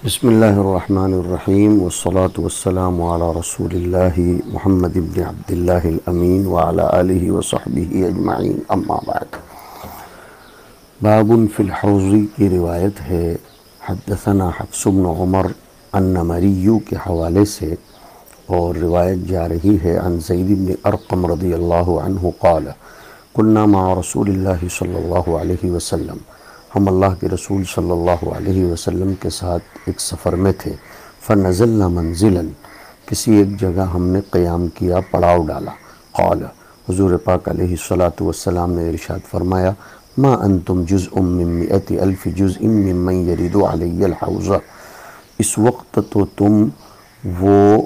بسم اللہ الرحمن الرحیم والصلاة والسلام علی رسول اللہ محمد بن عبد اللہ الامین وعلی آلہ وصحبہ اجمعین، اما بعد۔ باب فی الحوض کی روایت ہے۔ حدثنا حفص بن عمر النمری کے حوالے سے، اور روایت جا رہی ہے عن زید بن ارقم رضی اللہ عنہ قال كنا مع رسول اللہ صلی اللہ علیہ وسلم، ہم اللہ کے رسول صلی اللہ علیہ وسلم کے ساتھ ایک سفر میں تھے۔ فنزلنا منزلا، کسی ایک جگہ ہم نے قیام کیا، پڑاؤ ڈالا۔ قال، حضور پاک علیہ الصلاۃ والسلام نے ارشاد فرمایا، ما انتم جزء من 100,000 جزء ممن یرد علی الحوض، اس وقت تو تم وہ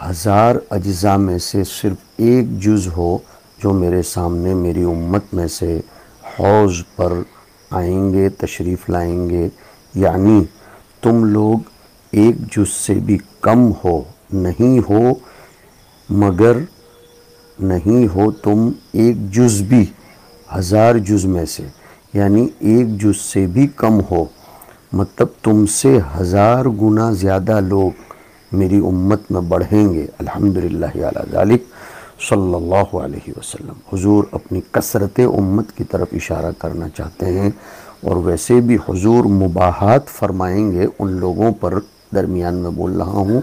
1000 اجزاء میں سے صرف ایک جز ہو جو میرے سامنے میری امت میں سے حوض پر آئیں گے، تشریف لائیں گے، یعنی تم لوگ ایک جز سے بھی کم ہو، نہیں ہو مگر نہیں ہو تم ایک جز بھی 1000 جز میں سے، یعنی ایک جز سے بھی کم ہو، مطلب تم سے 1000 گنا زیادہ لوگ میری امت میں بڑھیں گے۔ الحمدللہ علی ذالک صلی اللہ علیہ وسلم۔ حضور اپنی کثرت امت کی طرف اشارہ کرنا چاہتے ہیں، اور ویسے بھی حضور مباحات فرمائیں گے ان لوگوں پر، درمیان میں بول رہا ہوں،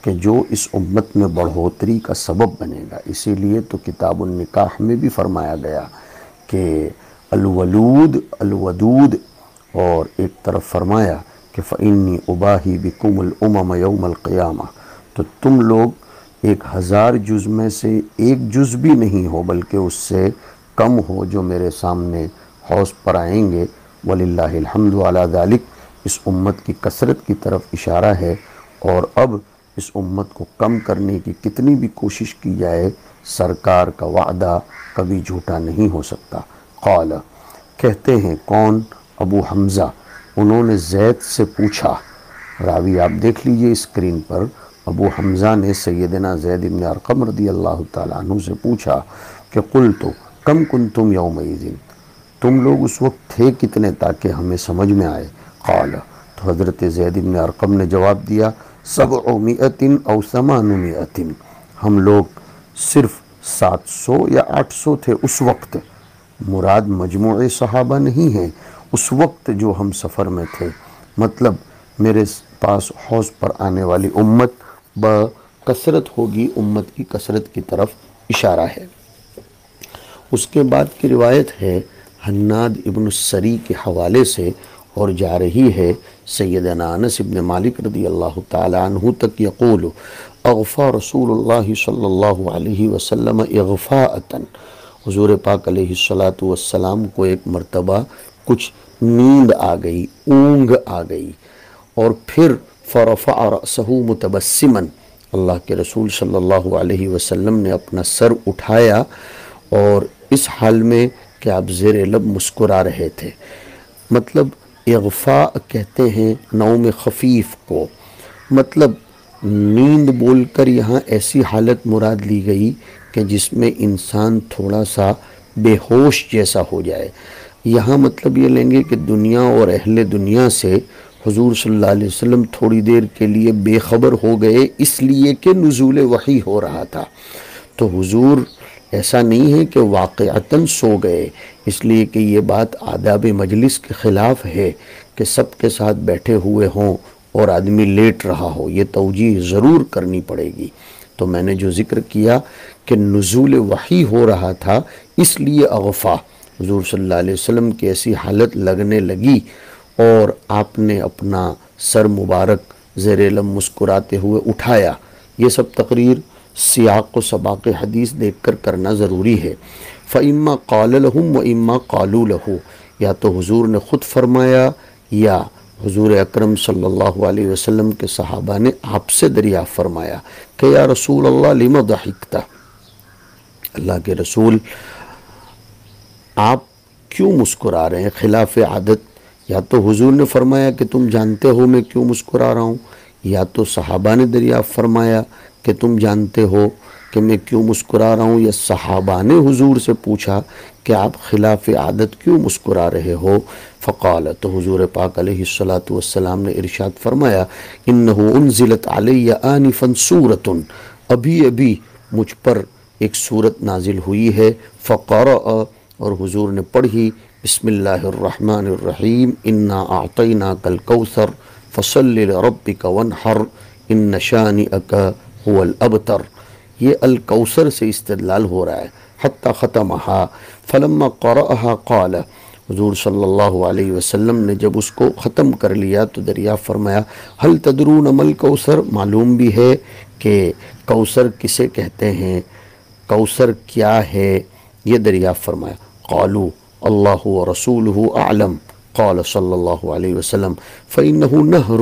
کہ جو اس امت میں بڑھوتری کا سبب بنے گا۔ اسی لیے تو کتاب النکاح میں بھی فرمایا گیا کہ الولود الودود، اور ایک طرف فرمایا کہ فإنی اباہی بکم الامم یوم القیامہ، تو تم لوگ ایک 1000 جز میں سے ایک جز بھی نہیں ہو بلکہ اس سے کم ہو جو میرے سامنے حوض پر آئیں گے۔ وللہ الحمد علی ذالک، اس امت کی کثرت کی طرف اشارہ ہے، اور اب اس امت کو کم کرنے کی کتنی بھی کوشش کی جائے، سرکار کا وعدہ کبھی جھوٹا نہیں ہو سکتا۔ قال، کہتے ہیں کون؟ ابو حمزہ، انہوں نے زید سے پوچھا، راوی آپ دیکھ لیجئے اسکرین پر، ابو حمزہ نے سیدنا زید بن ارقم رضی اللہ تعالیٰ عنہ سے پوچھا کہ قلت کم کنتم یومئذ، تم لوگ اس وقت تھے کتنے تاکہ ہمیں سمجھ میں آئے۔ قال، تو حضرت زید بن ارقم نے جواب دیا، 700 او 800، ہم لوگ صرف 700 یا 800 تھے اس وقت، مراد مجموع صحابہ نہیں ہیں، اس وقت جو ہم سفر میں تھے، مطلب میرے پاس حوض پر آنے والی امت بکثرت ہوگی، امت کی کثرت کی طرف اشارہ ہے۔ اس کے بعد کی روایت ہے حناد ابن السری کے حوالے سے، اور جا رہی ہے سیدنا انس ابن مالک رضی اللہ تعالی عنہ تک، یقول اغفا رسول اللہ صلی اللہ علیہ وسلم اغفاءۃ، حضور پاک علیہ الصلاۃ والسلام کو ایک مرتبہ کچھ نیند آ گئی، اونگ آ گئی، اور پھر فرفع رأسہ متبسما، اللہ کے رسول صلی اللہ علیہ وسلم نے اپنا سر اٹھایا، اور اس حال میں کہ آپ زیر لب مسکرا رہے تھے۔ مطلب اغفاء کہتے ہیں نوم خفیف کو، مطلب نیند بول کر یہاں ایسی حالت مراد لی گئی کہ جس میں انسان تھوڑا سا بے ہوش جیسا ہو جائے۔ یہاں مطلب یہ لیں گے کہ دنیا اور اہل دنیا سے حضور صلی اللہ علیہ وسلم تھوڑی دیر کے لیے بے خبر ہو گئے، اس لیے کہ نزول وحی ہو رہا تھا۔ تو حضور ایسا نہیں ہے کہ واقعتاً سو گئے، اس لیے کہ یہ بات آداب مجلس کے خلاف ہے کہ سب کے ساتھ بیٹھے ہوئے ہوں اور آدمی لیٹ رہا ہو، یہ توجیہ ضرور کرنی پڑے گی۔ تو میں نے جو ذکر کیا کہ نزول وحی ہو رہا تھا، اس لیے اغفا، حضور صلی اللہ علیہ وسلم کی ایسی حالت لگنے لگی، اور آپ نے اپنا سر مبارک زیر لب مسکراتے ہوئے اٹھایا۔ یہ سب تقریر سیاق و سباق حدیث دیکھ کر کرنا ضروری ہے۔ فَإِمَّا قَالَ لَهُمْ وَإِمَّا قَالُوا لَهُ، یا تو حضور نے خود فرمایا یا حضور اکرم صلی اللہ علیہ وسلم کے صحابہ نے آپ سے دریافت فرمایا کہ یا رسول اللہ لِمَ ضَحِكْتَ، اللہ کے رسول آپ کیوں مسکرا رہے ہیں خلاف عادت؟ یا تو حضور نے فرمایا کہ تم جانتے ہو میں کیوں مسکرا رہا ہوں، یا تو صحابہ نے دریافت فرمایا کہ تم جانتے ہو کہ میں کیوں مسکرا رہا ہوں، یا صحابہ نے حضور سے پوچھا کہ آپ خلاف عادت کیوں مسکرا رہے ہو؟ فقال، تو حضور پاک علیہ الصلاۃ والسلام نے ارشاد فرمایا، انہ انزلت علی آنفا سورۃ، ابھی ابھی مجھ پر ایک سورت نازل ہوئی ہے، فقرأ، اور حضور نے پڑھی، بسم اللہ الرحمن الرحیم، انا اعطیناک الکوثر فصل لربک وانحر ان شانئک هو الابتر۔ یہ الکوثر سے استدلال ہو رہا ہے، حتی ختمہا فلما قرأہا قال، حضور صلی اللہ علیہ وسلم نے جب اس کو ختم کر لیا تو دریافت فرمایا، هل تدرون ما الکوثر، معلوم بھی ہے کہ کوثر کسے کہتے ہیں، کوثر کیا ہے، یہ دریافت فرمایا۔ قالوا اللہ ورسولہ اعلم، قال صلی اللہ علیہ وسلم فإنہ نہر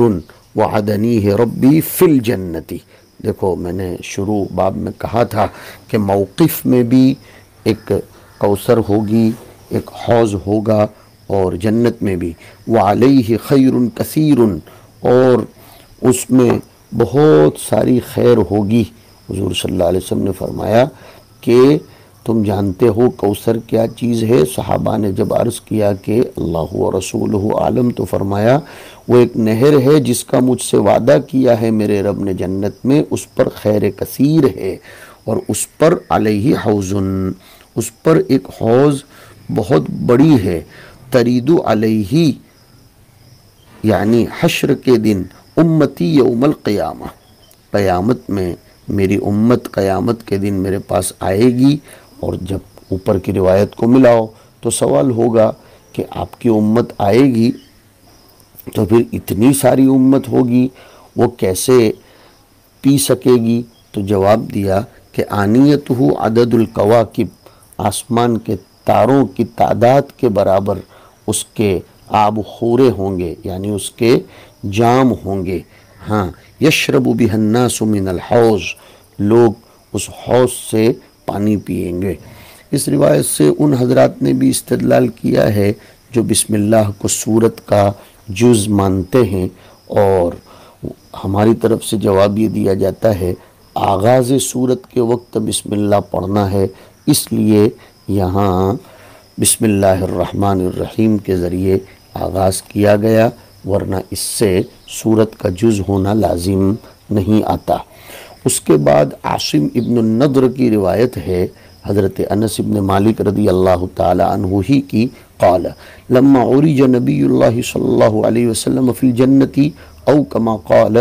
وعدنیہ ربی فی الجنت۔ دیکھو میں نے شروع باب میں کہا تھا کہ موقف میں بھی ایک کوثر ہوگی، ایک حوض ہوگا، اور جنت میں بھی، وعلیہ خیر کثیر، اور اس میں بہت ساری خیر ہوگی۔ حضور صلی اللہ علیہ وسلم نے فرمایا کہ تم جانتے ہو کوثر کیا چیز ہے؟ صحابہ نے جب عرض کیا کہ اللہ و رسولہ عالم، تو فرمایا وہ ایک نہر ہے جس کا مجھ سے وعدہ کیا ہے میرے رب نے جنت میں، اس پر خیر کثیر ہے، اور اس پر علیہ حوضن، اس پر ایک حوض بہت بڑی ہے، ترید علیہ، یعنی حشر کے دن، امتی یوم القیامہ، قیامت میں میری امت قیامت کے دن میرے پاس آئے گی۔ اور جب اوپر کی روایت کو ملاؤ تو سوال ہوگا کہ آپ کی امت آئے گی تو پھر اتنی ساری امت ہوگی، وہ کیسے پی سکے گی؟ تو جواب دیا کہ آنیتہ عدد الکواکب، آسمان کے تاروں کی تعداد کے برابر اس کے آب خورے ہوں گے، یعنی اس کے جام ہوں گے۔ ہاں، یشرب بہ الناس من الحوض، لوگ اس حوض سے پانی پیئیں گے۔ اس روایت سے ان حضرات نے بھی استدلال کیا ہے جو بسم اللہ کو سورت کا جز مانتے ہیں، اور ہماری طرف سے جواب یہ دیا جاتا ہے آغاز سورت کے وقت بسم اللہ پڑھنا ہے، اس لیے یہاں بسم اللہ الرحمن الرحیم کے ذریعے آغاز کیا گیا، ورنہ اس سے سورت کا جز ہونا لازم نہیں آتا۔ اس کے بعد عاصم ابن النضر کی روایت ہے حضرت انس ابن مالک رضی اللہ تعالی عنہ ہی کی، قال لما عرج نبی اللہ صلی اللہ علیہ وسلم فی الجنت، او کما قال،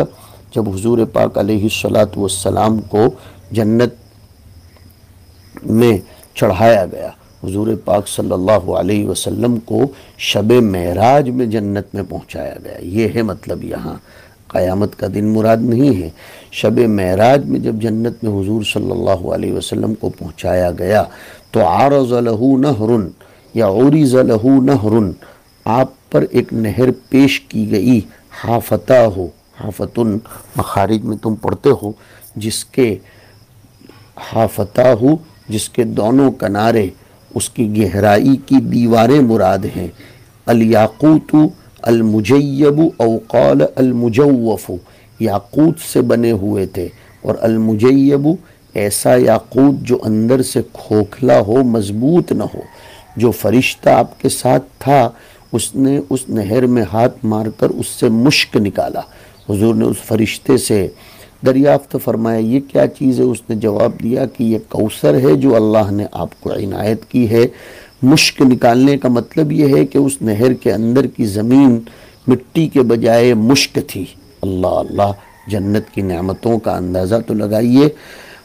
جب حضور پاک علیہ الصلاۃ والسلام کو جنت میں چڑھایا گیا، حضور پاک صلی اللہ علیہ وسلم کو شب معراج میں جنت میں پہنچایا گیا، یہ ہے مطلب، یہاں قیامت کا دن مراد نہیں ہے۔ شب معراج میں جب جنت میں حضور صلی اللہ علیہ وسلم کو پہنچایا گیا تو عارض لہ نہر، یا عرض لہ نہر، آپ پر ایک نہر پیش کی گئی، حافتاہ، حافتن مخارج میں تم پڑھتے ہو، جس کے حافتاہ، جس کے دونوں کنارے اس کی گہرائی کی دیواریں مراد ہیں، الیاقوت المجیب او قال المجوف، یاقوت سے بنے ہوئے تھے، اور المجیب ایسا یاقوت جو اندر سے کھوکھلا ہو، مضبوط نہ ہو۔ جو فرشتہ آپ کے ساتھ تھا اس نے اس نہر میں ہاتھ مار کر اس سے مشک نکالا، حضور نے اس فرشتے سے دریافت فرمایا یہ کیا چیز ہے؟ اس نے جواب دیا کہ یہ کوثر ہے جو اللہ نے آپ کو عنایت کی ہے۔ مشک نکالنے کا مطلب یہ ہے کہ اس نہر کے اندر کی زمین مٹی کے بجائے مشک تھی۔ اللہ اللہ، جنت کی نعمتوں کا اندازہ تو لگائیے۔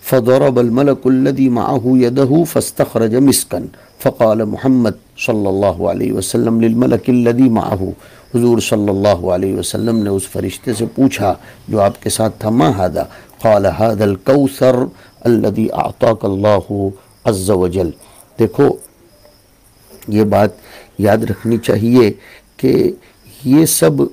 فضرب الملک الذی معه یدہ فاستخرج مسکا فقال محمد صلی اللہ علیہ وسلم للملک الذی معه، حضور صلی اللہ علیہ وسلم نے اس فرشتے سے پوچھا جو آپ کے ساتھ تھا، ما ھذا؟ قال ھذا الکوثر الذی اعطاک اللہ عز وجل۔ دیکھو یہ بات یاد رکھنی چاہیے کہ یہ سب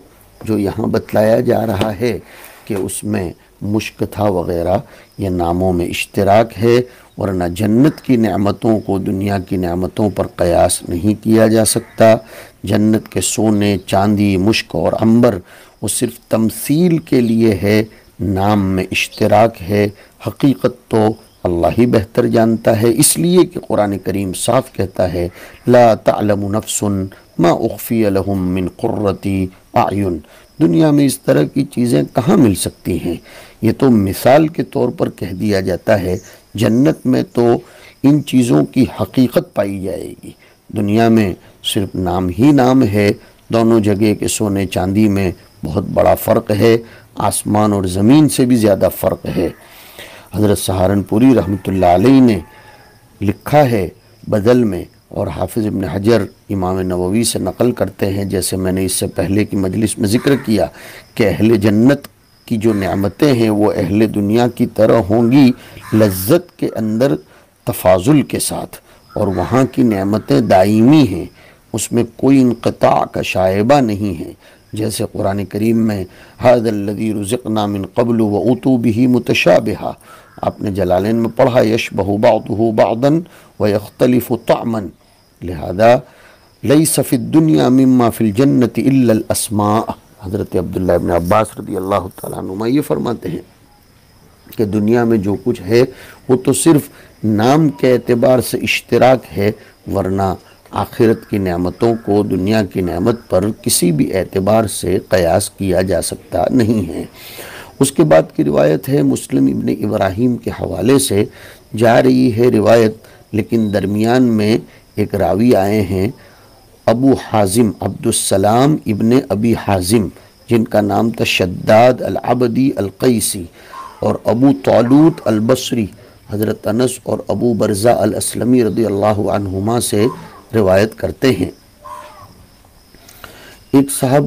جو یہاں بتلایا جا رہا ہے کہ اس میں مشک تھا وغیرہ، یہ ناموں میں اشتراک ہے، ورنہ جنت کی نعمتوں کو دنیا کی نعمتوں پر قیاس نہیں کیا جا سکتا۔ جنت کے سونے، چاندی، مشک اور عنبر وہ صرف تمثیل کے لیے ہے، نام میں اشتراک ہے، حقیقت تو اللہ ہی بہتر جانتا ہے، اس لیے کہ قرآن کریم صاف کہتا ہے لا تعلم نفس ما اخفی لهم من قرۃ اعین۔ دنیا میں اس طرح کی چیزیں کہاں مل سکتی ہیں؟ یہ تو مثال کے طور پر کہہ دیا جاتا ہے، جنت میں تو ان چیزوں کی حقیقت پائی جائے گی، دنیا میں صرف نام ہی نام ہے۔ دونوں جگہ کے سونے چاندی میں بہت بڑا فرق ہے، آسمان اور زمین سے بھی زیادہ فرق ہے۔ حضرت سہارنپوری رحمۃ اللہ علیہ نے لکھا ہے بدل میں، اور حافظ ابن حجر امام نووی سے نقل کرتے ہیں، جیسے میں نے اس سے پہلے کی مجلس میں ذکر کیا کہ اہل جنت کی جو نعمتیں ہیں وہ اہل دنیا کی طرح ہوں گی، لذت کے اندر تفاضل کے ساتھ، اور وہاں کی نعمتیں دائمی ہیں، اس میں کوئی انقطاع کا شائبہ نہیں ہے۔ جیسے قرآن کریم میں هذا الذی رزقنا من قبل واتوا به متشابہا، آپ نے جلالین میں پڑھا یشبہ بعضہ بعضا ویختلف طعما، لہذا لیس فی الدنیا مما فی الجنت الا الاسماء۔ حضرت عبداللہ ابن عباس رضی اللہ تعالیٰ عنہما یہ فرماتے ہیں کہ دنیا میں جو کچھ ہے وہ تو صرف نام کے اعتبار سے اشتراک ہے، ورنہ آخرت کی نعمتوں کو دنیا کی نعمت پر کسی بھی اعتبار سے قیاس کیا جا سکتا نہیں ہے۔ اس کے بعد کی روایت ہے مسلم ابن ابراہیم کے حوالے سے جا رہی ہے روایت، لیکن درمیان میں ایک راوی آئے ہیں ابو حازم عبدالسلام ابن ابی حازم، جن کا نام تھا شداد العبدی القیسی، اور ابو طالوت البصری حضرت انس اور ابو برزہ الاسلمی رضی اللہ عنہما سے روایت کرتے ہیں۔ ایک صاحب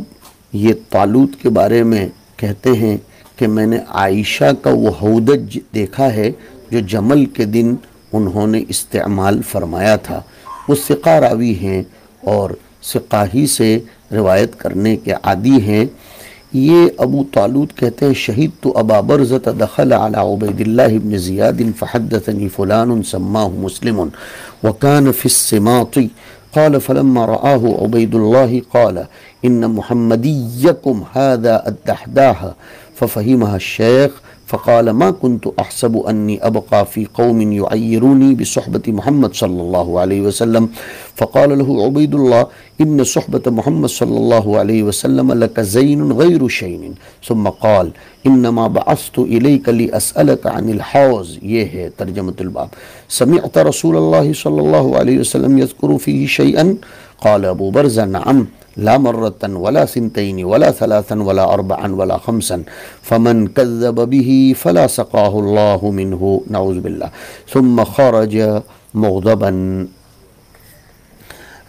یہ طالوت کے بارے میں کہتے ہیں کہ میں نے عائشہ کا وہ ہودج دیکھا ہے جو جمل کے دن انہوں نے استعمال فرمایا تھا۔ وہ ثقہ راوی ہیں اور ثقہ ہی سے روایت کرنے کے عادی ہیں۔ یہ ابو طالوت کہتے ہیں شہیدت ابا برزۃ دخل علی عبید اللہ بن زیاد فحدثنی فلان سماہ مسلم وکان فی السماط قال فلما رآه عبید اللہ قال ان محمدیکم هذا الدحداح ففهمها الشیخ فقال ما كنت احسب انی ابقى في قوم يعيروني بصحبة محمد صلی اللہ علیہ وسلم فقال له عبید اللہ ان صحبة محمد صلی اللہ علیہ وسلم لك زین غیر شین ثم قال انما بعثت الیک لاسألک عن الحوض۔ یہ ہے ترجمۃ الباب۔ سمعت رسول اللہ صلی اللہ علیہ وسلم یذکر فیہ شیئا قال ابو برزہ نعم لا مرة ولا سنتين ولا ثلاثا ولا أربعا ولا خمسا فمن كذب به فلا سقاه الله منه نعوذ بالله ثم خرج مغضبا۔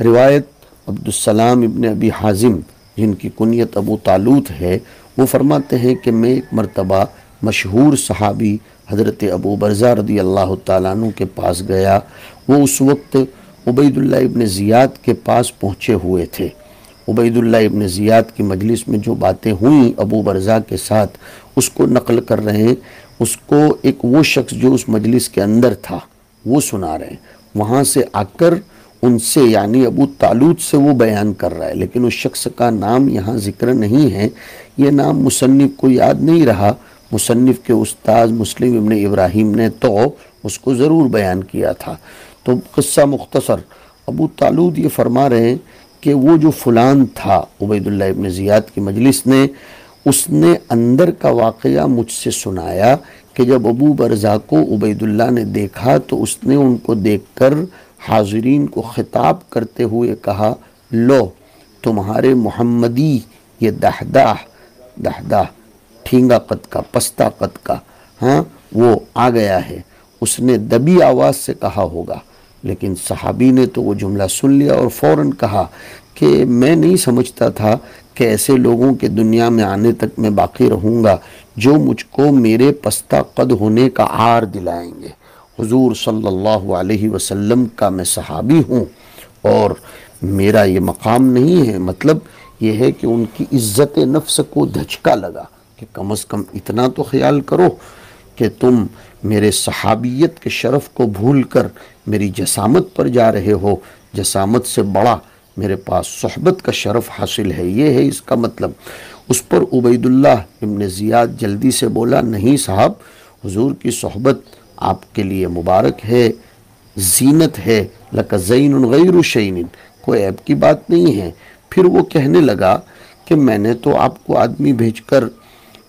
روایت عبدالسلام ابن ابی حازم جن کی کنیت ابو طالوت ہے، وہ فرماتے ہیں کہ میں ایک مرتبہ مشہور صحابی حضرت ابو برزہ رضی اللہ تعالیٰ عنہ کے پاس گیا۔ وہ اس وقت عبید اللہ ابن زیاد کے پاس پہنچے ہوئے تھے۔ عبید اللہ ابن زیاد کی مجلس میں جو باتیں ہوئیں ابو برزہ کے ساتھ اس کو نقل کر رہے ہیں، اس کو ایک وہ شخص جو اس مجلس کے اندر تھا وہ سنا رہے ہیں، وہاں سے آ کر ان سے یعنی ابو طالوت سے وہ بیان کر رہا ہے، لیکن اس شخص کا نام یہاں ذکر نہیں ہے۔ یہ نام مصنف کو یاد نہیں رہا، مصنف کے استاذ مسلم ابن ابراہیم نے تو اس کو ضرور بیان کیا تھا۔ تو قصہ مختصر، ابو طالوت یہ فرما رہے ہیں کہ وہ جو فلان تھا عبید اللہ ابن زیاد کی مجلس نے، اس نے اندر کا واقعہ مجھ سے سنایا کہ جب ابو برزہ کو عبید اللہ نے دیکھا تو اس نے ان کو دیکھ کر حاضرین کو خطاب کرتے ہوئے کہا لو تمہارے محمدی یہ دہدہ ٹھینگا قد کا پستہ قد کا وہ آ گیا ہے۔ اس نے دبی آواز سے کہا ہوگا، لیکن صحابی نے تو وہ جملہ سن لیا اور فوراً کہا کہ میں نہیں سمجھتا تھا کہ ایسے لوگوں کے دنیا میں آنے تک میں باقی رہوں گا جو مجھ کو میرے پستہ قد ہونے کا عار دلائیں گے۔ حضور صلی اللہ علیہ وسلم کا میں صحابی ہوں اور میرا یہ مقام نہیں ہے۔ مطلب یہ ہے کہ ان کی عزت نفس کو دھچکا لگا کہ کم از کم اتنا تو خیال کرو کہ تم میرے صحابیت کے شرف کو بھول کر میری جسامت پر جا رہے ہو۔ جسامت سے بڑا میرے پاس صحبت کا شرف حاصل ہے، یہ ہے اس کا مطلب۔ اس پر عبید اللہ ابن زیاد جلدی سے بولا نہیں صاحب، حضور کی صحبت آپ کے لیے مبارک ہے، زینت ہے، لک زین غیر شین، کوئی عیب کی بات نہیں ہے۔ پھر وہ کہنے لگا کہ میں نے تو آپ کو آدمی بھیج کر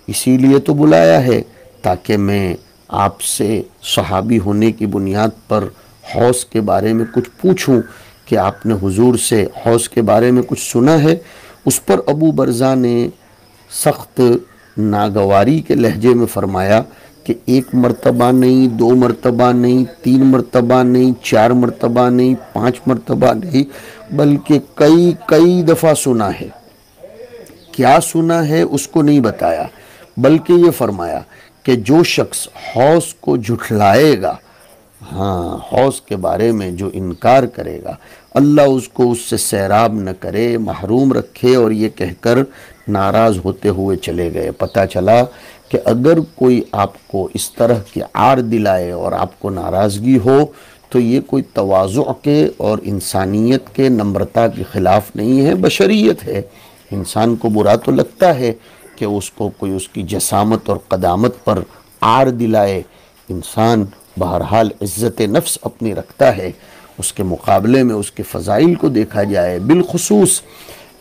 اسی لیے تو بلایا ہے تاکہ میں آپ سے صحابی ہونے کی بنیاد پر حوض کے بارے میں کچھ پوچھوں کہ آپ نے حضور سے حوض کے بارے میں کچھ سنا ہے۔ اس پر ابو برزہ نے سخت ناگواری کے لہجے میں فرمایا کہ 1 مرتبہ نہیں، 2 مرتبہ نہیں، 3 مرتبہ نہیں، 4 مرتبہ نہیں، 5 مرتبہ نہیں، بلکہ کئی دفعہ سنا ہے۔ کیا سنا ہے اس کو نہیں بتایا، بلکہ یہ فرمایا کہ جو شخص حوض کو جھٹلائے گا، ہاں حوض کے بارے میں جو انکار کرے گا، اللہ اس کو اس سے سیراب نہ کرے، محروم رکھے، اور یہ کہہ کر ناراض ہوتے ہوئے چلے گئے۔ پتہ چلا کہ اگر کوئی آپ کو اس طرح کی عار دلائے اور آپ کو ناراضگی ہو تو یہ کوئی تواضع کے اور انسانیت کے، نمرتا کے خلاف نہیں ہے، بشریت ہے۔ انسان کو برا تو لگتا ہے کہ اس کو کوئی اس کی جسامت اور قدامت پر عار دلائے، انسان بہرحال عزت نفس اپنی رکھتا ہے، اس کے مقابلے میں اس کے فضائل کو دیکھا جائے، بالخصوص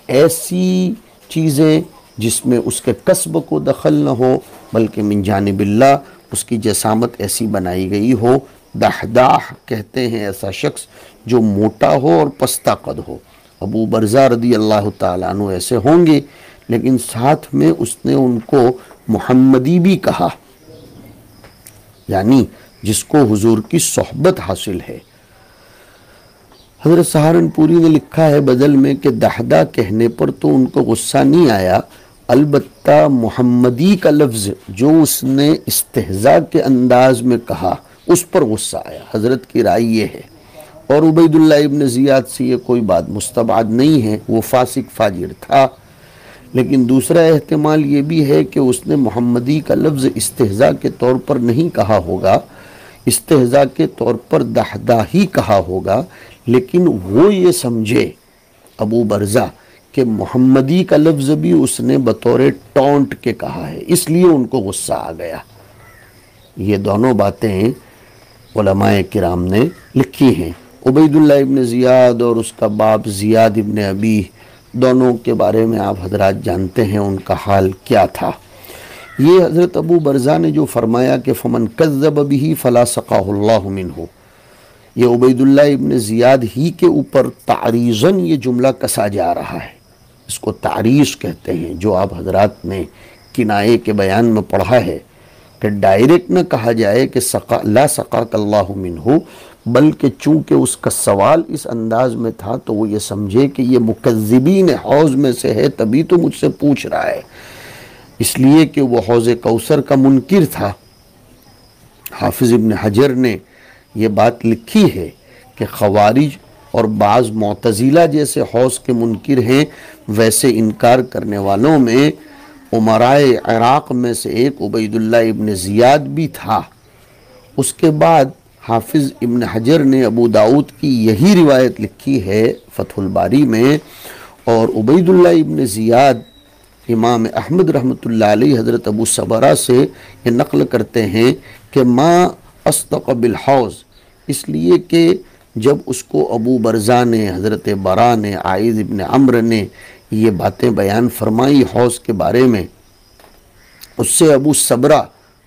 ایسی چیزیں جس میں اس کے کسب کو دخل نہ ہو بلکہ من جانب اللہ اس کی جسامت ایسی بنائی گئی ہو۔ دحداح کہتے ہیں ایسا شخص جو موٹا ہو اور پستہ قد ہو۔ ابو برزہ رضی اللہ تعالیٰ عنہ ایسے ہوں گے، لیکن ساتھ میں اس نے ان کو محمدی بھی کہا، یعنی جس کو حضور کی صحبت حاصل ہے۔ حضرت سہارنپوری نے لکھا ہے بدل میں کہ دحدہ کہنے پر تو ان کو غصہ نہیں آیا، البتہ محمدی کا لفظ جو اس نے استہزاء کے انداز میں کہا اس پر غصہ آیا۔ حضرت کی رائے یہ ہے، اور عبید اللہ ابن زیاد سے یہ کوئی بات مستبعد نہیں ہے، وہ فاسق فاجر تھا، لیکن دوسرا احتمال یہ بھی ہے کہ اس نے محمدی کا لفظ استہزاء کے طور پر نہیں کہا ہوگا، استہزاء کے طور پر دحدہ ہی کہا ہوگا، لیکن وہ یہ سمجھے ابو برزہ کہ محمدی کا لفظ بھی اس نے بطور ٹونٹ کے کہا ہے، اس لیے ان کو غصہ آ گیا۔ یہ دونوں باتیں علماء کرام نے لکھی ہیں۔ عبید اللہ ابن زیاد اور اس کا باپ زیاد ابن ابی، دونوں کے بارے میں آپ حضرات جانتے ہیں ان کا حال کیا تھا۔ یہ حضرت ابو برزہ نے جو فرمایا کہ فمن کذب بہ فلا سقاہ اللہ منہ، یہ عبید اللہ ابن زیاد ہی کے اوپر تعریضاً یہ جملہ کسا جا رہا ہے، اس کو تعریض کہتے ہیں، جو آپ حضرات نے کنائے کے بیان میں پڑھا ہے کہ ڈائریکٹ نہ کہا جائے کہ لا سقاک اللہ منہ، بلکہ چونکہ اس کا سوال اس انداز میں تھا تو وہ یہ سمجھے کہ یہ مکذبین حوض میں سے ہے، تبھی تو مجھ سے پوچھ رہا ہے، اس لیے کہ وہ حوض کوثر کا منکر تھا۔ حافظ ابن حجر نے یہ بات لکھی ہے کہ خوارج اور بعض معتزلہ جیسے حوض کے منکر ہیں، ویسے انکار کرنے والوں میں امرائے عراق میں سے ایک عبید اللہ ابن زیاد بھی تھا۔ اس کے بعد حافظ ابن حجر نے ابو داؤد کی یہی روایت لکھی ہے فتح الباری میں، اور عبید اللہ ابن زیاد امام احمد رحمۃ اللہ علیہ حضرت ابو صبرہ سے یہ نقل کرتے ہیں کہ ما اصدق بالحوض، اس لیے کہ جب اس کو ابو برزہ نے، حضرت برا نے، عائذ ابن عمرو نے یہ باتیں بیان فرمائی حوض کے بارے میں، اس سے ابو صبرہ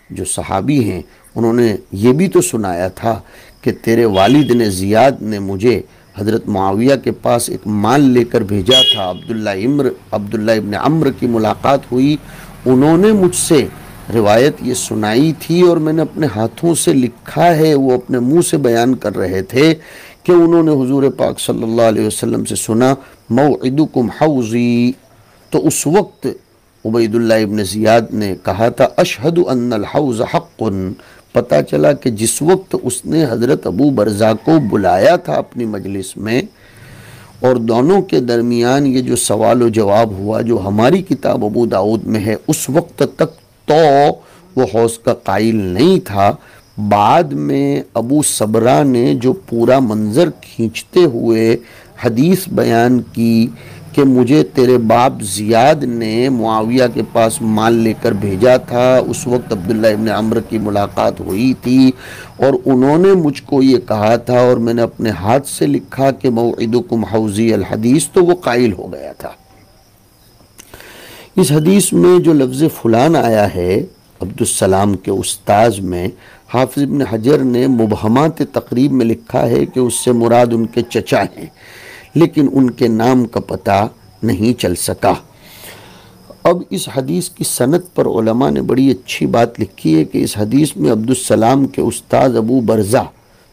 جو صحابی ہیں انہوں نے یہ بھی تو سنایا تھا کہ تیرے والد نے زیاد نے مجھے حضرت معاویہ کے پاس ایک مال لے کر بھیجا تھا، عبداللہ ابن عمرو کی ملاقات ہوئی، انہوں نے مجھ سے روایت یہ سنائی تھی اور میں نے اپنے ہاتھوں سے لکھا ہے، وہ اپنے منہ سے بیان کر رہے تھے کہ انہوں نے حضور پاک صلی اللہ علیہ وسلم سے سنا موعدکم حوضی، تو اس وقت عبید اللہ ابن زیاد نے کہا تھا اشہد ان الحوض حق، پتہ چلا کہ جس وقت اس نے حضرت ابو برزہ کو بلایا تھا اپنی مجلس میں اور دونوں کے درمیان یہ جو سوال و جواب ہوا جو ہماری کتاب ابو داؤد میں ہے، اس وقت تک تو وہ حوض کا قائل نہیں تھا۔ بعد میں ابو صبرہ نے جو پورا منظر کھینچتے ہوئے حدیث بیان کی کہ مجھے تیرے باپ زیاد نے معاویہ کے پاس مال لے کر بھیجا تھا، اس وقت عبداللہ ابن عمرو کی ملاقات ہوئی تھی اور انہوں نے مجھ کو یہ کہا تھا اور میں نے اپنے ہاتھ سے لکھا کہ موعدکم حوضی الحدیث، تو وہ قائل ہو گیا تھا۔ اس حدیث میں جو لفظ فلان آیا ہے عبدالسلام کے استاذ میں، حافظ ابن حجر نے مبہمات تقریب میں لکھا ہے کہ اس سے مراد ان کے چچا ہیں، لیکن ان کے نام کا پتہ نہیں چل سکا۔ اب اس حدیث کی سند پر علماء نے بڑی اچھی بات لکھی ہے کہ اس حدیث میں عبدالسلام کے استاذ ابو برزہ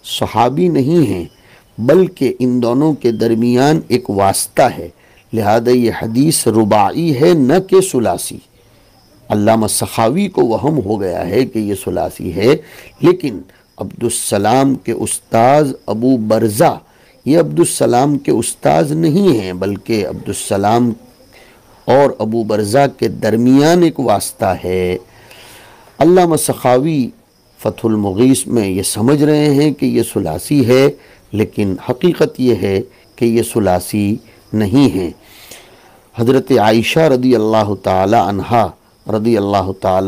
صحابی نہیں ہیں، بلکہ ان دونوں کے درمیان ایک واسطہ ہے، لہذا یہ حدیث رباعی ہے نہ کہ ثلاثی۔ علامہ سخاوی کو وہم ہو گیا ہے کہ یہ ثلاثی ہے، لیکن عبدالسلام کے استاذ ابو برزہ یہ عبدالسلام کے استاذ نہیں ہیں، بلکہ عبدالسلام اور ابو برزہ کے درمیان ایک واسطہ ہے۔ علامہ سخاوی فتح المغیث میں یہ سمجھ رہے ہیں کہ یہ ثلاثی ہے، لیکن حقیقت یہ ہے کہ یہ ثلاثی نہیں ہے۔ حضرت عائشہ رضی اللہ تعالی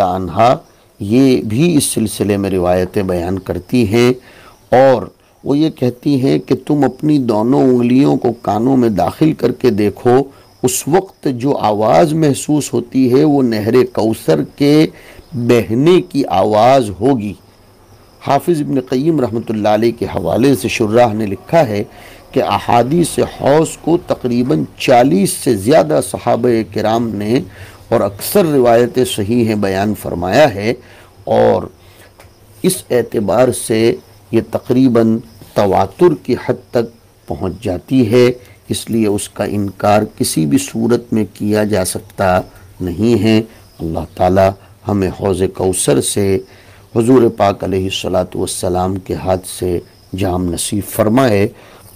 عنہا یہ بھی اس سلسلے میں روایتیں بیان کرتی ہیں، اور وہ یہ کہتی ہیں کہ تم اپنی دونوں انگلیوں کو کانوں میں داخل کر کے دیکھو، اس وقت جو آواز محسوس ہوتی ہے وہ نہر کوثر کے بہنے کی آواز ہوگی۔ حافظ ابن قیم رحمۃ اللہ علیہ کے حوالے سے شراح نے لکھا ہے کہ احادیث حوض کو تقریباً 40 سے زیادہ صحابہ کرام نے اور اکثر روایتیں صحیح ہیں بیان فرمایا ہے، اور اس اعتبار سے یہ تقریباً تواتر کی حد تک پہنچ جاتی ہے، اس لیے اس کا انکار کسی بھی صورت میں کیا جا سکتا نہیں ہے۔ اللہ تعالی ہمیں حوض کوثر سے حضور پاک علیہ السلام کے ہاتھ سے جام نصیب فرمائے۔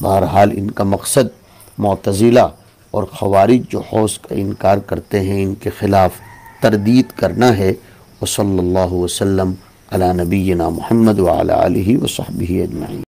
بہرحال ان کا مقصد معتزلہ اور خوارج جو حوض کا انکار کرتے ہیں ان کے خلاف تردید کرنا ہے۔ وصلی اللہ وسلم علی نبینا محمد وعلی آلہ وصحبہ اجمعین۔